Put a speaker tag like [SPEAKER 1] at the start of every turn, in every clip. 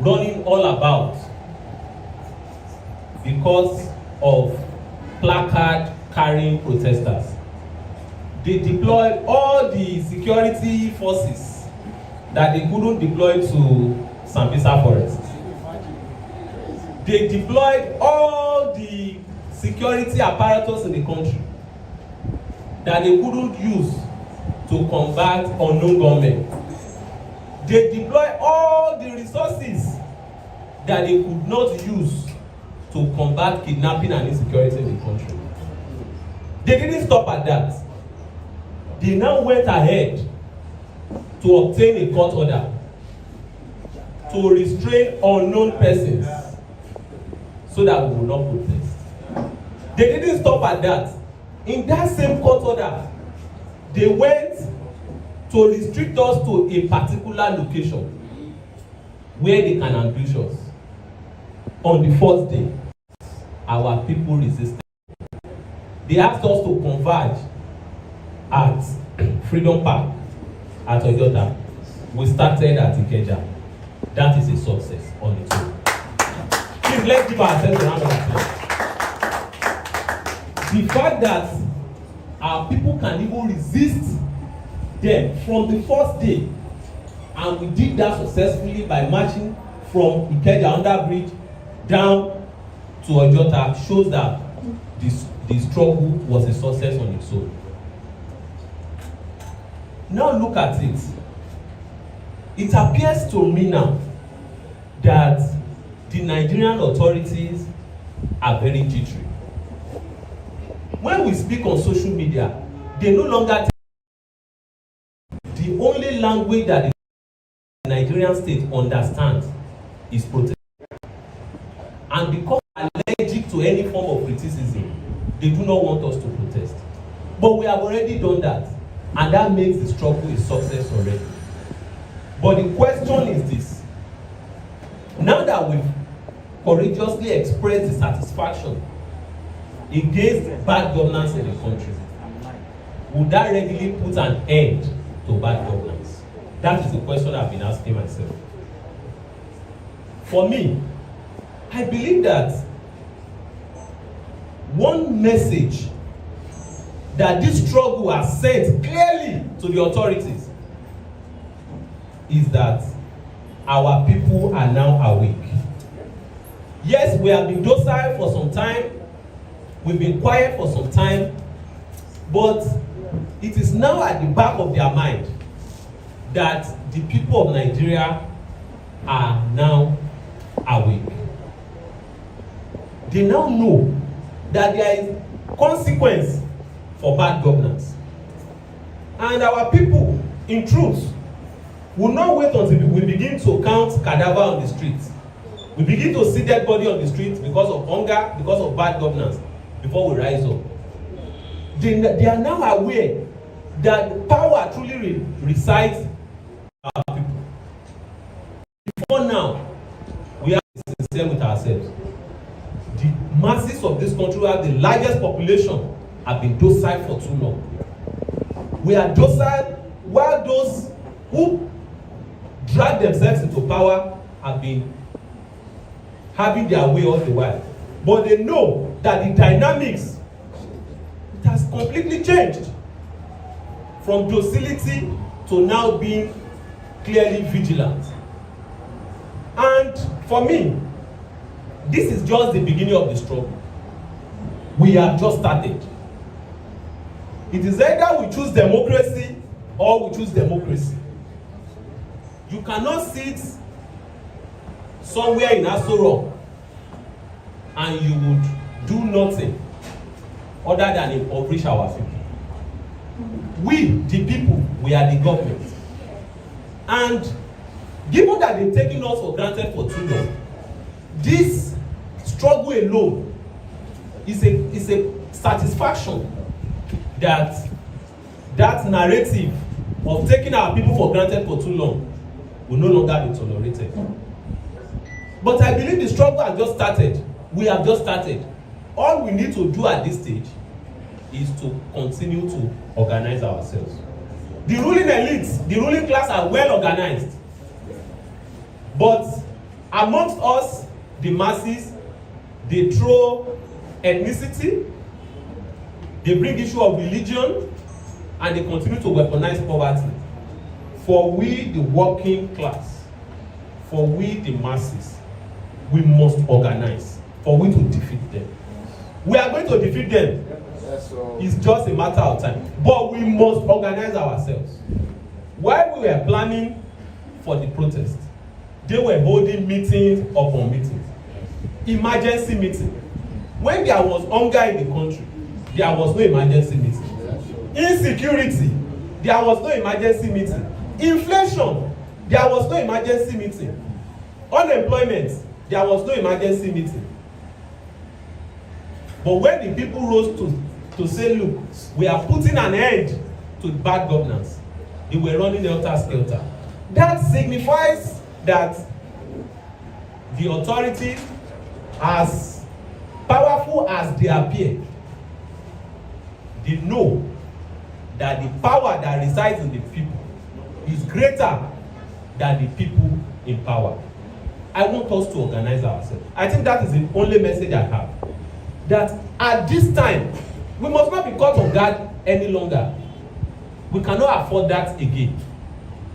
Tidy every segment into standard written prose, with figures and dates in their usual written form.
[SPEAKER 1] running all about because of placard carrying protesters. They deployed all the security forces that they couldn't deploy to Sambisa Forest. They deployed all the security apparatus in the country that they couldn't use to combat unknown gunmen. They deployed all the resources that they could not use to combat kidnapping and insecurity in the country. They didn't stop at that. They now went ahead to obtain a court order to restrain unknown persons so that we will not protest. They didn't stop at that. In that same court order, they went to restrict us to a particular location where they can ambush us. On the fourth day, our people resisted. They asked us to converge at Freedom Park at Ojota. We started at Ikeja. That is a success on its own. Please, let's give ourselves a round of applause. The fact that our people can even resist them from the first day, and we did that successfully by marching from Ikeja under bridge down to Ojota, shows that the struggle was a success on its own. Now look at it. It appears to me now that the Nigerian authorities are very jittery. When we speak on social media, they no longer the only language that the Nigerian state understands is protest. And because allergic to any form of criticism, they do not want us to protest. But we have already done that, and that makes the struggle a success already. But the question is this: now that we've courageously expressed dissatisfaction against bad governance in the country, would that really put an end to bad governance? That is the question I've been asking myself. For me, I believe that one message that this struggle has sent clearly to the authorities is that our people are now awake. Yes, we have been docile for some time, we've been quiet for some time, but it is now at the back of their mind that the people of Nigeria are now awake. They now know that there is consequence for bad governance. And our people, in truth, will not wait until we begin to count cadaver on the streets. We begin to see dead body on the streets because of hunger, because of bad governance, before we rise up. They are now aware that power truly resides in our people. Before now, we have to be sincere with ourselves. The masses of this country who have the largest population have been docile for too long. We are docile while those who drag themselves into power have been having their way all the while. But they know that the dynamics, it has completely changed from docility to now being clearly vigilant. And for me, this is just the beginning of the struggle. We have just started. It is either we choose democracy or we choose democracy. You cannot sit somewhere in Aso Rock and you would do nothing other than impoverish our people. We, the people, we are the government. And given that they've taken us for granted for too long, this struggle alone is a satisfaction that that narrative of taking our people for granted for too long will no longer be tolerated. But I believe the struggle has just started. We have just started. All we need to do at this stage is to continue to organize ourselves. The ruling elites, the ruling class are well organized. But Amongst us, the masses, they throw ethnicity, they bring issue of religion, and they continue to weaponize poverty. For we, the working class, for we, the masses, we must organize for we to defeat them. We are going to defeat them. It's just a matter of time. But we must organize ourselves. While we were planning for the protest, they were holding meetings upon meetings. Emergency meeting. When there was hunger in the country, there was no emergency meeting. Insecurity, there was no emergency meeting. Inflation, there was no emergency meeting. Unemployment, there was no emergency meeting. But when the people rose to say, look, we are putting an end to bad governance, they were running helter-skelter. That signifies that the authority, as powerful as they appear, they know that the power that resides in the people is greater than the people in power. I want us to organize ourselves. I think that is the only message I have. That at this time, we must not be caught off guard any longer. We cannot afford that again.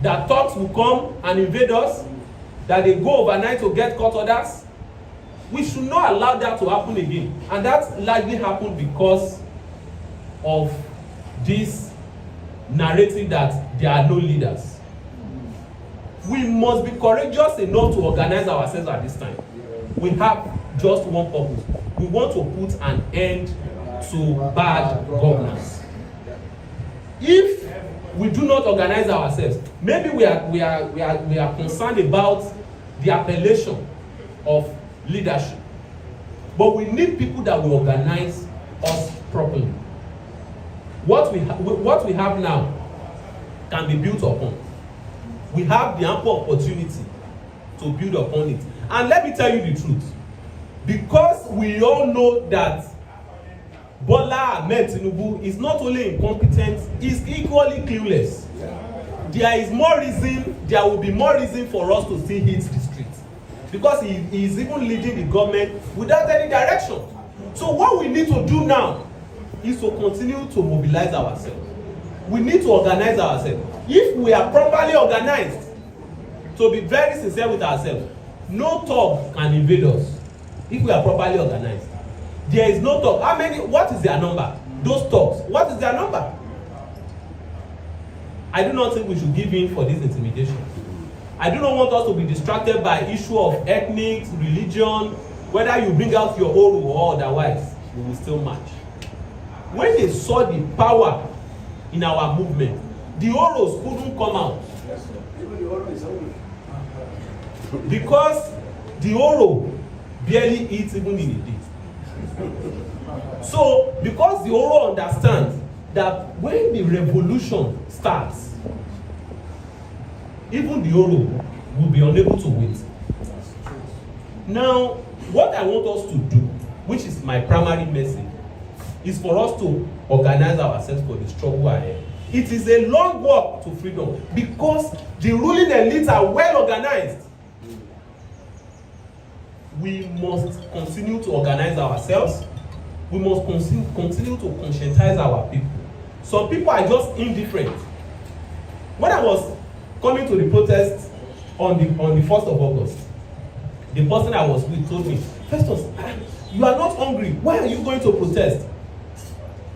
[SPEAKER 1] That thugs will come and invade us, that they go overnight to get court orders. We should not allow that to happen again. And that largely happened because of this narrative that there are no leaders. We must be courageous enough to organize ourselves at this time. We have just one purpose. We want to put an end to bad governance. If we do not organize ourselves, maybe we are concerned about the appellation of leadership. But we need people that will organize us properly. What we have now can be built upon. We have the ample opportunity to build upon it. And let me tell you the truth. Because we all know that Bola Ahmed Tinubu is not only incompetent, he's equally clueless. There will be more reason for us to see hit the streets. Because he is even leading the government without any direction. So what we need to do now is to continue to mobilize ourselves. We need to organize ourselves. If we are properly organized, to be very sincere with ourselves, no thug can invade us. If we are properly organized, there is no thug. How many? What is their number? Those thugs. What is their number? I do not think we should give in for this intimidation. I do not want us to be distracted by issue of ethnic, religion, whether you bring out your own or otherwise, we will still march. When they saw the power in our movement, the Oros couldn't come out. Because the Oro barely eats even in a day. So, because the Oro understands that when the revolution starts, even the Oro will be unable to wait. Now, what I want us to do, which is my primary message, is for us to organize ourselves for the struggle ahead. It is a long walk to freedom because the ruling elites are well organized. We must continue to organize ourselves. We must continue to conscientize our people. Some people are just indifferent. When I was coming to the protest on the 1st of August, the person I was with told me, Festus, you are not hungry. Why are you going to protest?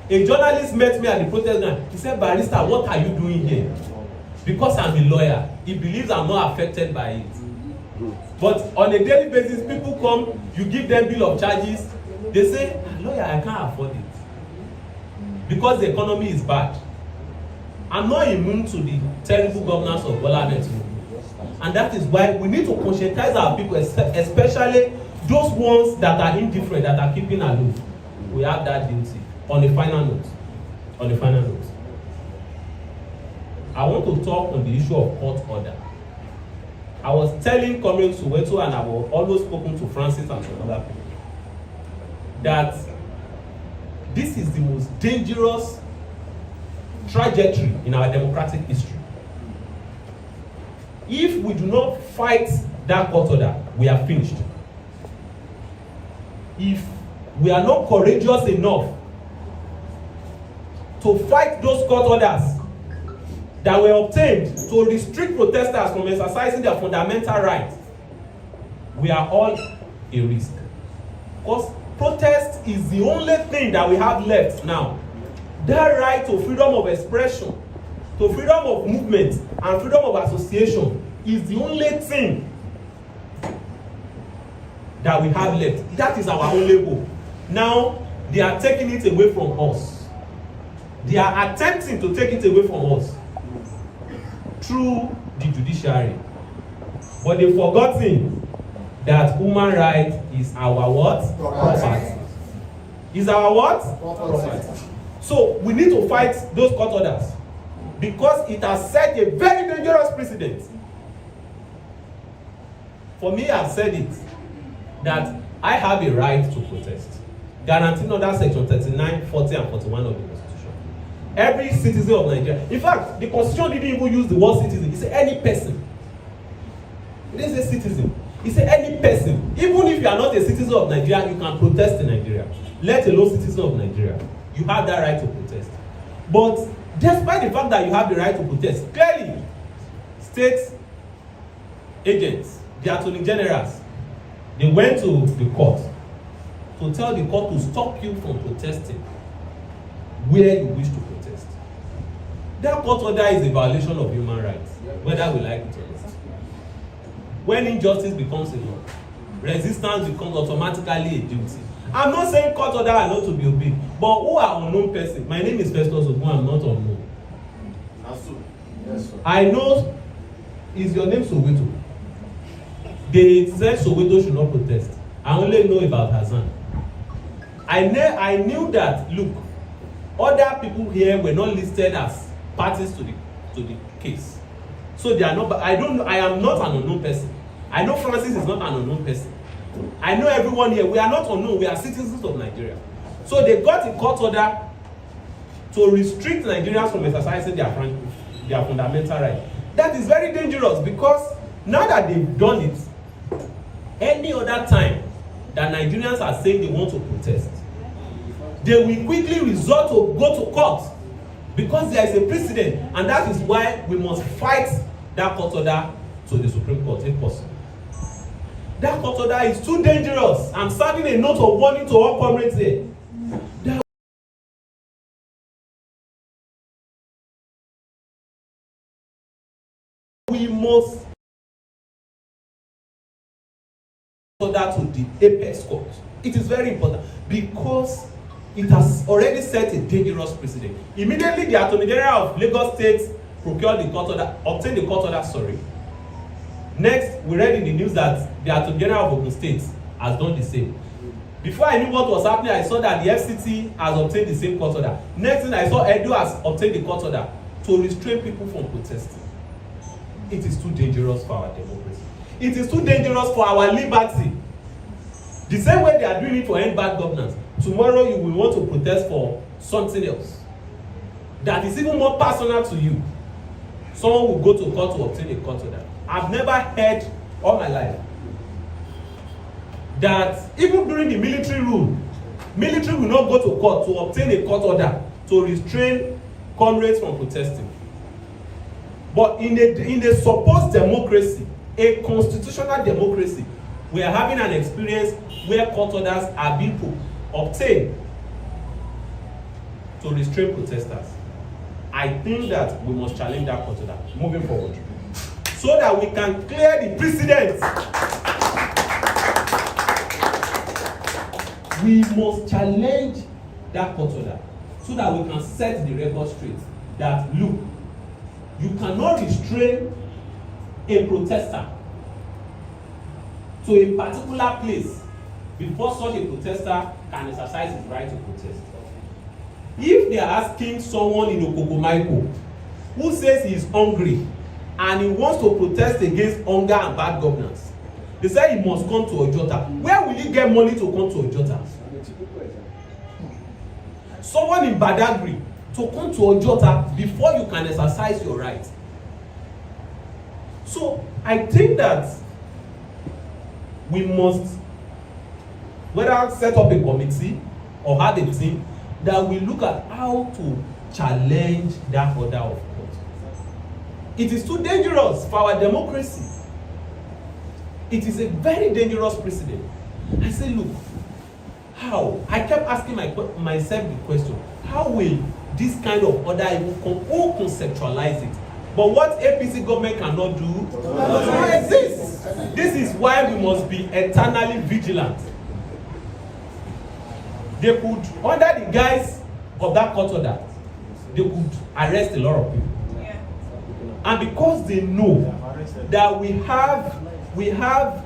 [SPEAKER 1] A journalist met me at the protest ground. He said, Barrister, what are you doing here? Because I'm a lawyer. He believes I'm not affected by it. But on a daily basis, people come, you give them bill of charges. They say, lawyer, I can't afford it. Because the economy is bad. I'm not immune to the terrible governance of Bola Ahmed Tinubu. And that is why we need to conscientize our people, especially those ones that are indifferent, that are keeping aloof. We have that duty. On the final note, I want to talk on the issue of court order. I was telling Comrade Soweto, and I was always spoken to Francis and some other people, that this is the most dangerous trajectory in our democratic history. If we do not fight that court order, we are finished. If we are not courageous enough to fight those court orders that were obtained to restrict protesters from exercising their fundamental rights, we are all a risk. Because protest is the only thing that we have left now. That right to freedom of expression, to freedom of movement, and freedom of association is the only thing that we have left. That is our only hope. Now, they are taking it away from us. They are attempting to take it away from us through the judiciary. But they've forgotten that human right is our what? Property. Is our what? Property. So we need to fight those court orders because it has set a very dangerous precedent. For me, I've said it, that I have a right to protest, guaranteed under section 39, 40, and 41 of the Constitution. Every citizen of Nigeria, in fact, the Constitution didn't even use the word citizen. It said any person. It didn't say citizen. It said any person. Even if you are not a citizen of Nigeria, you can protest in Nigeria. Let alone citizen of Nigeria. You have that right to protest. But despite the fact that you have the right to protest, clearly, state agents, the attorney generals, they went to the court to tell the court to stop you from protesting where you wish to protest. That court order is a violation of human rights, whether we like it or not. When injustice becomes a law, resistance becomes automatically a duty. I'm not saying court order are not to be obeyed, but who are unknown person? My name is Festus Ogun, I'm not unknown. Yes, sir. I know, is your name Soweto? They said Soweto should not protest. I only know about Hassan. I knew that, look, other people here were not listed as parties to the case. So they are not, I am not an unknown person. I know Francis is not an unknown person. I know everyone here, we are not unknown, we are citizens of Nigeria. So they got a court order to restrict Nigerians from exercising their fundamental right. That is very dangerous because now that they've done it, any other time that Nigerians are saying they want to protest, they will quickly resort to go to court because there is a precedent, and that is why we must fight that court order to the Supreme Court if possible. That court order is too dangerous. I'm sounding a note of warning to all comrades here. We must order to the apex court. It is very important because it has already set a dangerous precedent. Immediately, the Attorney General of Lagos State procured the court order, obtained the court order, sorry. Next, we read in the news that the Attorney General of Ogun State has done the same. Before I knew what was happening, I saw that the FCT has obtained the same court order. Next thing I saw, Edo has obtained the court order to restrain people from protesting. It is too dangerous for our democracy. It is too dangerous for our liberty. The same way they are doing it for end bad governance. Tomorrow you will want to protest for something else that is even more personal to you. Someone will go to court to obtain a court order. I've never heard all my life that even during the military rule, military will not go to court to obtain a court order to restrain comrades from protesting. But in a supposed democracy, a constitutional democracy, we are having an experience where court orders are being obtained to restrain protesters. I think that we must challenge that court order moving forward so that we can clear the precedent. We must challenge that court order so that we can set the record straight that, look, you cannot restrain a protester to a particular place before such a protester can exercise his right to protest. If they are asking someone in Okokomaiko who says he is hungry and he wants to protest against hunger and bad governance, they say he must come to Ojota. Where will he get money to come to Ojota? Someone in Badagry to come to Ojota before you can exercise your right. So I think that we must whether set up a committee or have a team that will look at how to challenge that order of court. It is too dangerous for our democracy. It is a very dangerous precedent. I say, look, how? I kept asking myself the question, how will this kind of order even who conceptualize it? But what APC government cannot do does not exist. This is why we must be eternally vigilant. They could, under the guise of that court order, they could arrest a lot of people. Yeah. And because they know that we have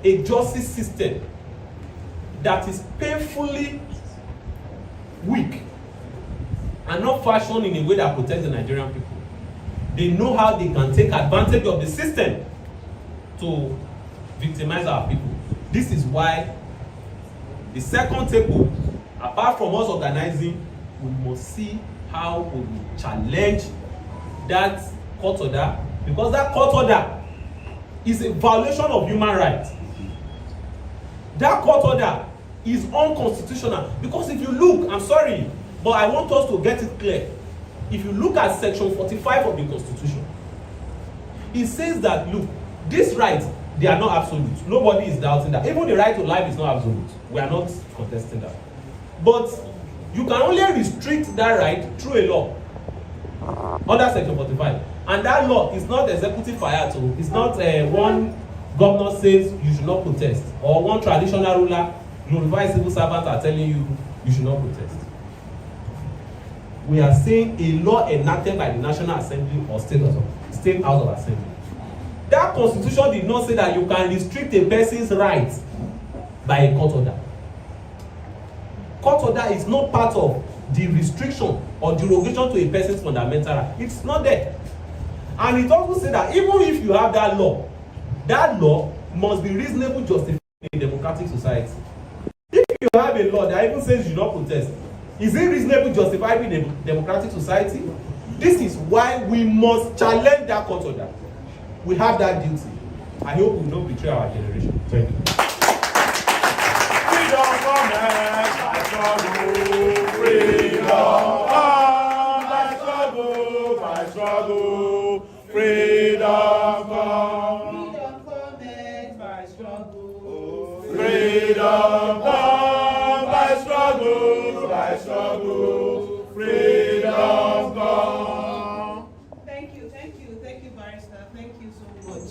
[SPEAKER 1] a justice system that is painfully weak and not fashioned in a way that protects the Nigerian people, they know how they can take advantage of the system to victimize our people. This is why the second table, apart from us organizing, we must see how we will challenge that court order, because that court order is a violation of human rights. That court order is unconstitutional, because if you look, I'm sorry, but I want us to get it clear. If you look at section 45 of the Constitution, it says that, look, these rights, they are not absolute. Nobody is doubting that. Even the right to life is not absolute. We are not contesting that. But you can only restrict that right through a law under section 45. And that law is not executive fiat. It's not one governor says you should not protest, or one traditional ruler, glorified civil servants are telling you you should not protest. We are saying a law enacted by the National Assembly or State House of Assembly. That constitution did not say that you can restrict a person's rights by a court order. Court order is not part of the restriction or derogation to a person's fundamental right. It's not there. And it also says that even if you have that law must be reasonably justified in a democratic society. If you have a law that even says you don't protest, is it reasonably justified in a democratic society? This is why we must challenge that court order. We have that duty. I hope we don't betray our generation. Thank you.
[SPEAKER 2] Freedom comes by struggle. Freedom comes by struggle. By struggle. Freedom comes.
[SPEAKER 3] Freedom comes by struggle.
[SPEAKER 2] Freedom comes by struggle. By struggle. Freedom comes.
[SPEAKER 3] Thank you, Barrister. Thank you so much.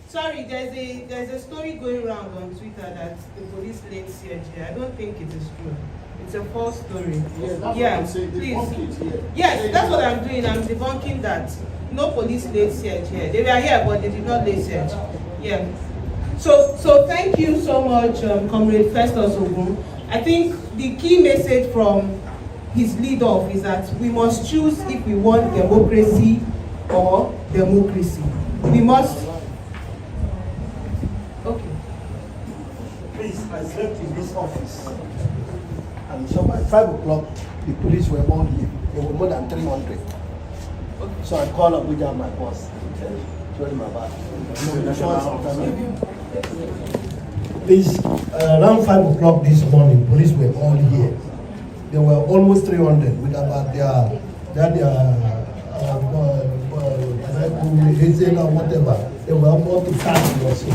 [SPEAKER 3] Sorry, there's a story going around on Twitter that the police laid CHA. I don't think it is true. It's a false story. Please. Yes, that's what I'm doing. I'm debunking that. No police laid CHA. They were here, but they did not lay CHA. Yeah. So thank you so much, Comrade Festus Ogun. I think the key message from his lead-off is that we must choose if we want democracy or democracy. We must. Okay.
[SPEAKER 4] Please, I slept in this office, and so by 5 o'clock, the police were all here. There were more than 300. So I called Abuja, my boss, and told him about Please, around 5 o'clock this morning, police were all here. There were almost 300 with about their or whatever. They were about to 30 or so.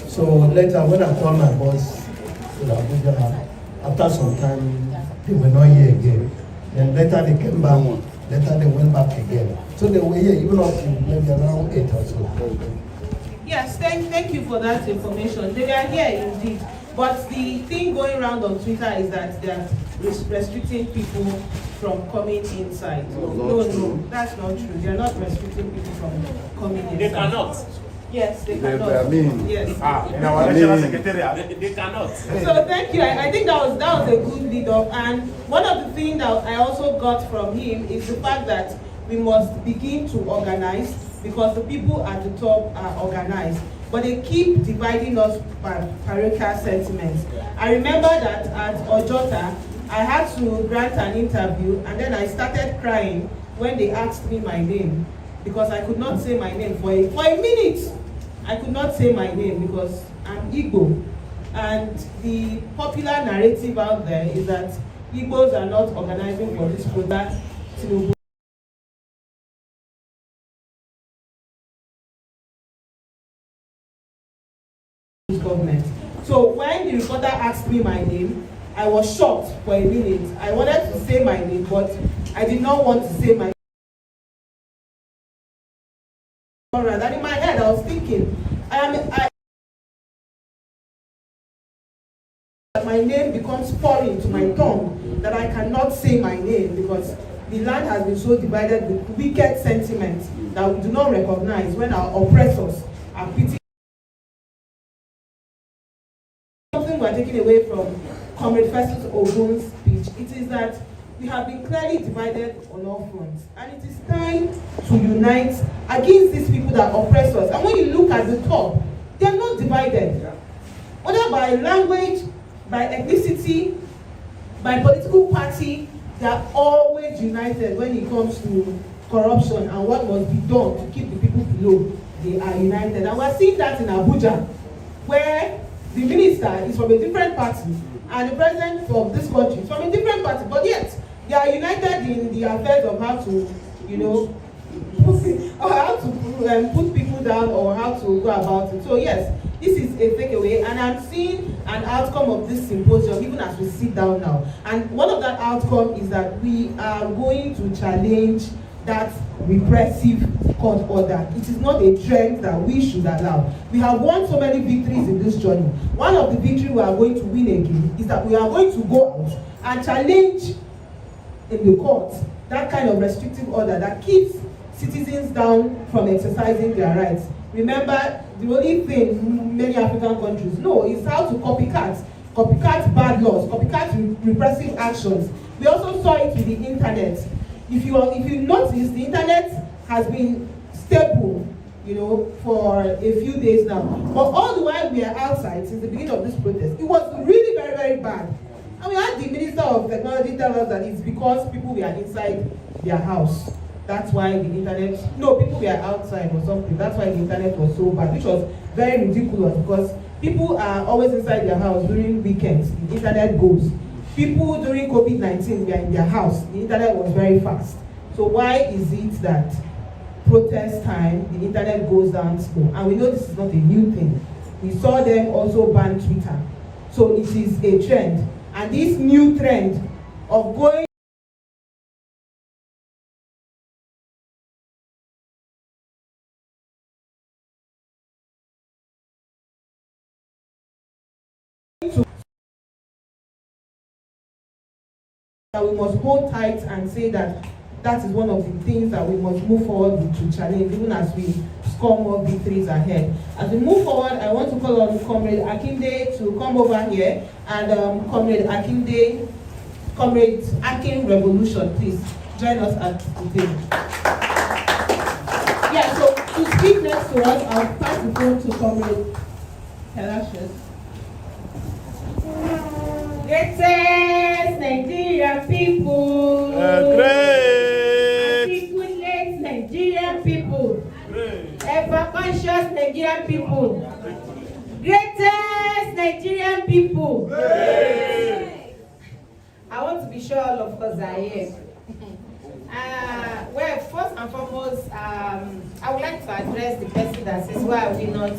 [SPEAKER 4] So later, when I called my boss to Abuja, after some time, they were not here again. Then later they came back. Later they went back again. So they were here even up to maybe around 8 or so.
[SPEAKER 3] Yes, thank you for that information. They are here indeed. But the thing going around on Twitter is that they are restricting people from coming inside. No, that's not true. They are not restricting people from coming inside.
[SPEAKER 1] They cannot.
[SPEAKER 3] Yes, they cannot. Yes.
[SPEAKER 2] In our national secretariat,
[SPEAKER 1] They cannot.
[SPEAKER 3] So thank you. I think that was a good lead up. And one of the things that I also got from him is the fact that we must begin to organize, because the people at the top are organized. But they keep dividing us by parochial sentiments. I remember that at Ojota, I had to grant an interview, and then I started crying when they asked me my name, because I could not say my name for a minute. I could not say my name because I'm Igbo. And the popular narrative out there is that Igbos are not organizing for this protest. Government. So when the reporter asked me my name, I was shocked for a minute. I wanted to say my name, but I did not want to say my name. And in my head, I was thinking, my name becomes foreign to my tongue, that I cannot say my name because the land has been so divided with wicked sentiments that we do not recognize when our oppressors are pitting. Something we're taking away from Comrade Festus Ogun's speech, it is that we have been clearly divided on all fronts, and it is time to unite against these people that oppress us. And when you look at the top, they are not divided, whether by language, by ethnicity, by political party. They are always united when it comes to corruption and what must be done to keep the people below. They are united, and we're seeing that in Abuja, where the minister is from a different party and the president of this country is from a different party, but yet they are united in the affairs of how to, or how to put people down or how to go about it. So yes, this is a takeaway, and I'm seeing an outcome of this symposium even as we sit down now. And one of that outcome is that we are going to challenge that repressive court order. It is not a trend that we should allow. We have won so many victories in this journey. One of the victories we are going to win again is that we are going to go out and challenge in the court that kind of restrictive order that keeps citizens down from exercising their rights. Remember, the only thing many African countries know is how to copycat bad laws, copycat repressive actions. We also saw it with the internet. If you notice, the internet has been stable, for a few days now. But all the while we are outside since the beginning of this protest, it was really very, very bad. And we had the Minister of Technology tell us that it's because people were inside their house. That's why the internet, people were outside or something. That's why the internet was so bad, which was very ridiculous because people are always inside their house during weekends. The internet goes. People during COVID-19 were in their house. The internet was very fast. So why is it that protest time, the internet goes down slow? And we know this is not a new thing. We saw them also ban Twitter. So it is a trend. And this new trend of going that we must hold tight and say that that is one of the things that we must move forward with to challenge, even as we score more victories ahead. As we move forward, I want to call on Comrade Akinde to come over here, and Comrade Akin Revolution, please join us at the table. Yeah, so to speak next to us, I'll pass the phone to Comrade Helashus. Greatest Nigerian people.
[SPEAKER 2] Great.
[SPEAKER 3] Articulate Nigerian people.
[SPEAKER 2] Great.
[SPEAKER 3] Ever conscious Nigerian people. Greatest Nigerian people.
[SPEAKER 2] Great.
[SPEAKER 3] I want to be sure all of us are here. Well, first and foremost, I would like to address the person that says, why are we not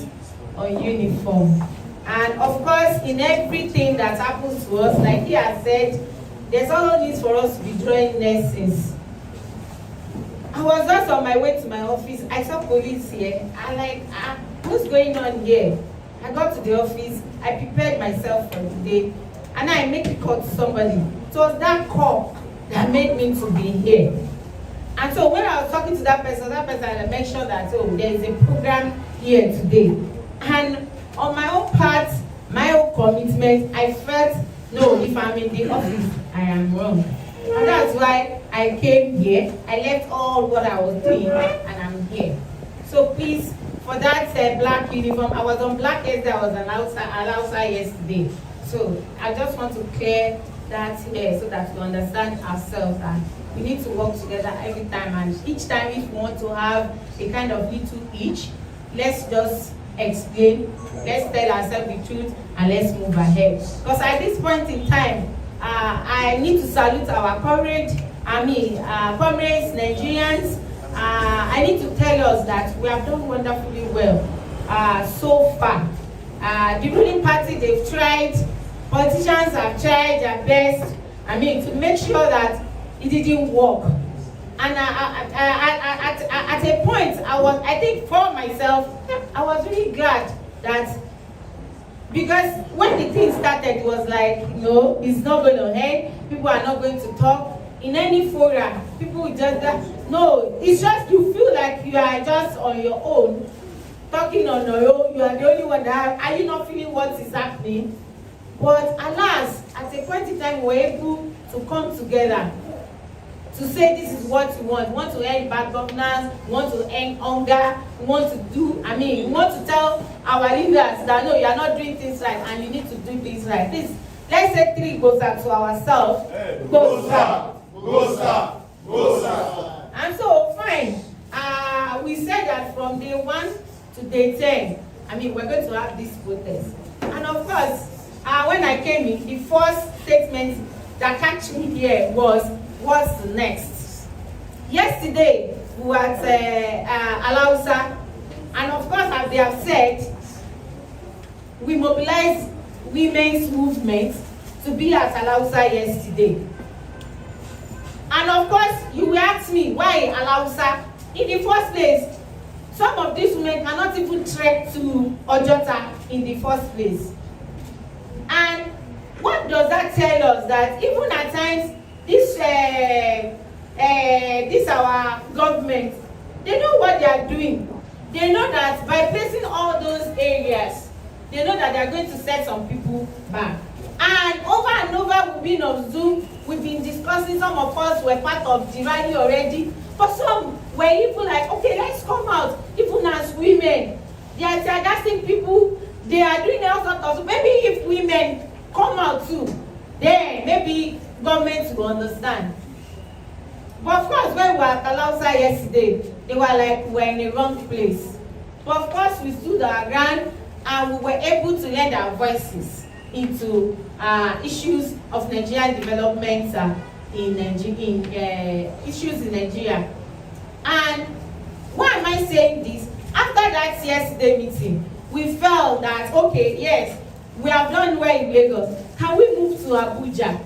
[SPEAKER 3] on uniform? And of course, in everything that happens to us, like he has said, there's all need for us to be drawing lessons. I was just on my way to my office. I saw police here. I'm like, what's going on here? I got to the office. I prepared myself for the day. And I make a call to somebody. It was that call that made me to be here. And so when I was talking to that person had mentioned that, there is a program here today. And on my own part, my own commitment, I felt, no, if I'm in the office, I am wrong. And that's why I came here. I left all what I was doing, and I'm here. So please, for that black uniform, I was on black yesterday, I was an outside yesterday. So I just want to clear that here so that we understand ourselves that we need to work together every time. And each time, if we want to have a kind of little each, let's just
[SPEAKER 5] explain, let's tell ourselves the truth, and let's move ahead. Because at this point in time, I need to salute our comrades, Nigerians. I need to tell us that we have done wonderfully well so far. The ruling party, they've tried, politicians have tried their best, to make sure that it didn't work. And at a point, I think for myself, I was really glad that, because when the thing started, it was like, no, it's not going to end. People are not going to talk in any forum. People just no. It's just you feel like you are just on your own, talking on your own. You are the only one that are you not feeling what is happening? But alas, at a point in time, we were able to come together to say this is what we want. We want to end bad governance, we want to end hunger, we want to we want to tell our leaders that no, you are not doing things right and you need to do things right. Please, let's say 3 goza to ourselves. Goza, goza, goza. And so, fine. We said that from day 1 to day 10, we're going to have this protest. And of course, when I came in, the first statement that catch me here was, what's next? Yesterday, we were at Alausa, and of course, as they have said, we mobilized women's movement to be at Alausa yesterday. And of course, you will ask me, why Alausa? In the first place, some of these women cannot even trek to Ojota in the first place. And what does that tell us? That even at times, this our government, they know what they are doing. They know that by placing all those areas, they know that they are going to set some people back. And over we've been on Zoom, we've been discussing, some of us were part of the rally already, but some were even like, okay, let's come out, even as women. They are targeting people, they are doing all sorts of, maybe if women come out too, then maybe government will understand. But of course, when we were at Alausa yesterday, they were like, we're in the wrong place. But of course, we stood our ground and we were able to lend our voices into issues of Nigerian development issues in Nigeria. And why am I saying this? After that yesterday meeting, we felt that, okay, yes, we have done well in Lagos. Can we move to Abuja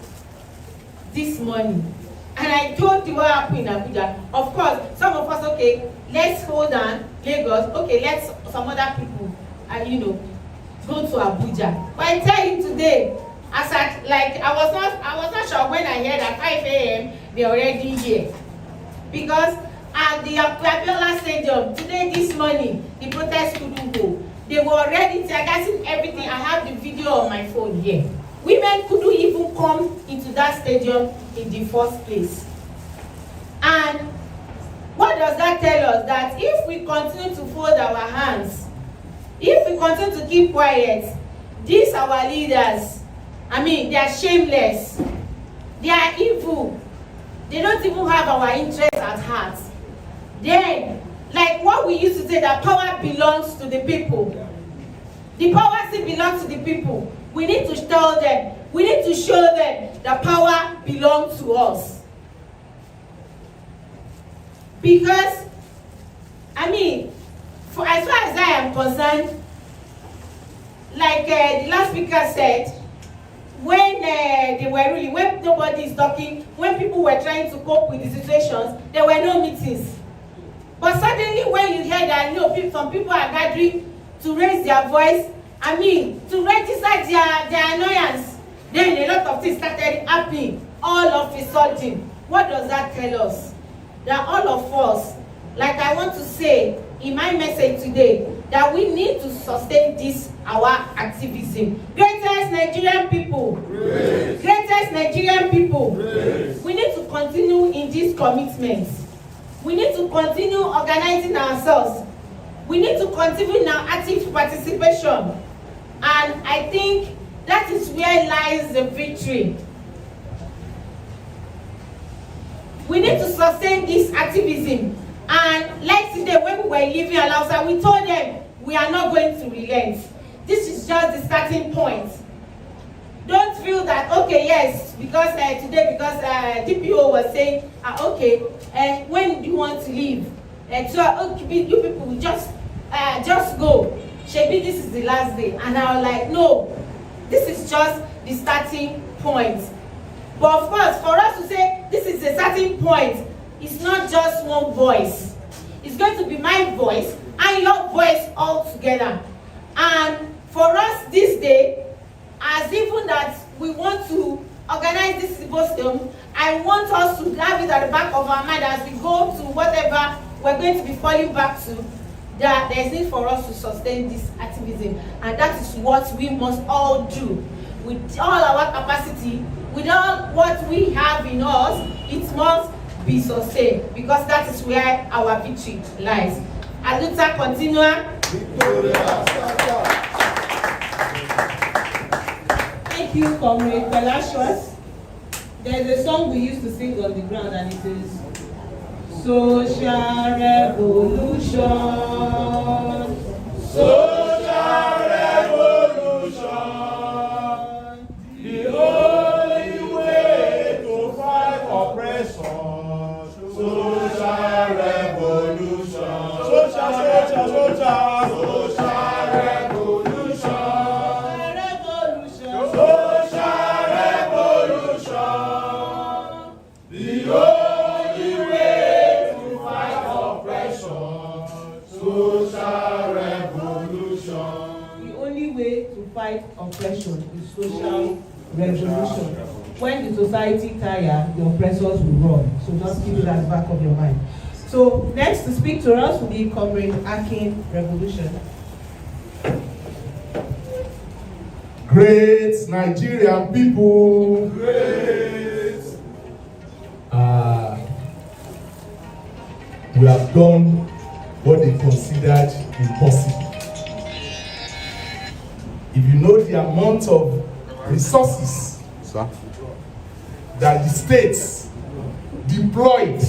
[SPEAKER 5] this morning? And I told you what happened in Abuja. Of course, some of us, okay, let's hold on Lagos. Okay, let's some other people, go to Abuja. But I tell you today, I was not sure when I heard at 5 a.m. they're already here, because at the Abiola Stadium today, this morning, the protest couldn't go. They were already tear-gassing everything. I have the video on my phone here. Women couldn't even come into that stadium in the first place. And what does that tell us? That if we continue to fold our hands, if we continue to keep quiet, these our leaders, they are shameless, they are evil, they don't even have our interests at heart. Then, like what we used to say, that power belongs to the people. The power still belongs to the people. We need to tell them, we need to show them that power belongs to us. Because, for as far as I am concerned, like the last speaker said, when they were ruling, when nobody is talking, when people were trying to cope with the situations, there were no meetings. But suddenly when you hear that some people are gathering to raise their voice, to register their annoyance, then a lot of things started happening all of a sudden. What does that tell us? That all of us, like I want to say in my message today, that we need to sustain this, our activism. Greatest Nigerian people. Great. Greatest Nigerian people. Great. We need to continue in these commitments. We need to continue organizing ourselves. We need to continue in our active participation. And I think that is where lies the victory. We need to sustain this activism. And like today, when we were leaving Alausa, we told them we are not going to relent. This is just the starting point. Don't feel that, okay, yes, because today, because DPO was saying, okay, when do you want to leave? So okay, you people will just go. Shebi, this is the last day. And I was like, no, this is just the starting point. But of course, for us to say this is the starting point, it's not just one voice. It's going to be my voice and your voice all together. And for us this day, as even that we want to organize this symposium, I want us to have it at the back of our mind as we go to whatever we're going to be falling back to, that there's need for us to sustain this activism. And that is what we must all do. With all our capacity, with all what we have in us, it must be sustained, because that is where our victory lies. Aluta continua.
[SPEAKER 3] Thank you, Comrade Pelashwas. There's a song we used to sing on the ground, and it is Social Revolution. Social Revolution.
[SPEAKER 2] The only way to fight oppression. Social revolution. Social revolution. Social revolution. The only way to fight oppression. Social revolution.
[SPEAKER 3] The only way to fight oppression is social revolution. When the society tire, the oppressors will run. So just keep it at the back of your mind. So next to speak to us will be Comrade Akin Revolution.
[SPEAKER 2] Great Nigerian people. Great. We have done what they considered impossible. If you know the amount of resources that the states deployed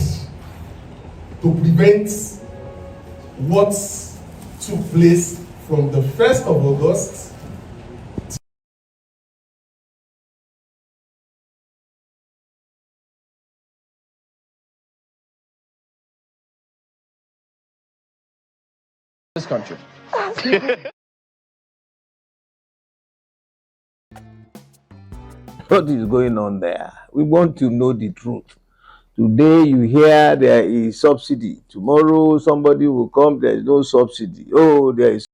[SPEAKER 2] to prevent what took place from the 1st of August
[SPEAKER 6] this country.
[SPEAKER 7] What is going on there? We want to know the truth. Today you hear there is subsidy. Tomorrow somebody will come, there is no subsidy. Oh, there is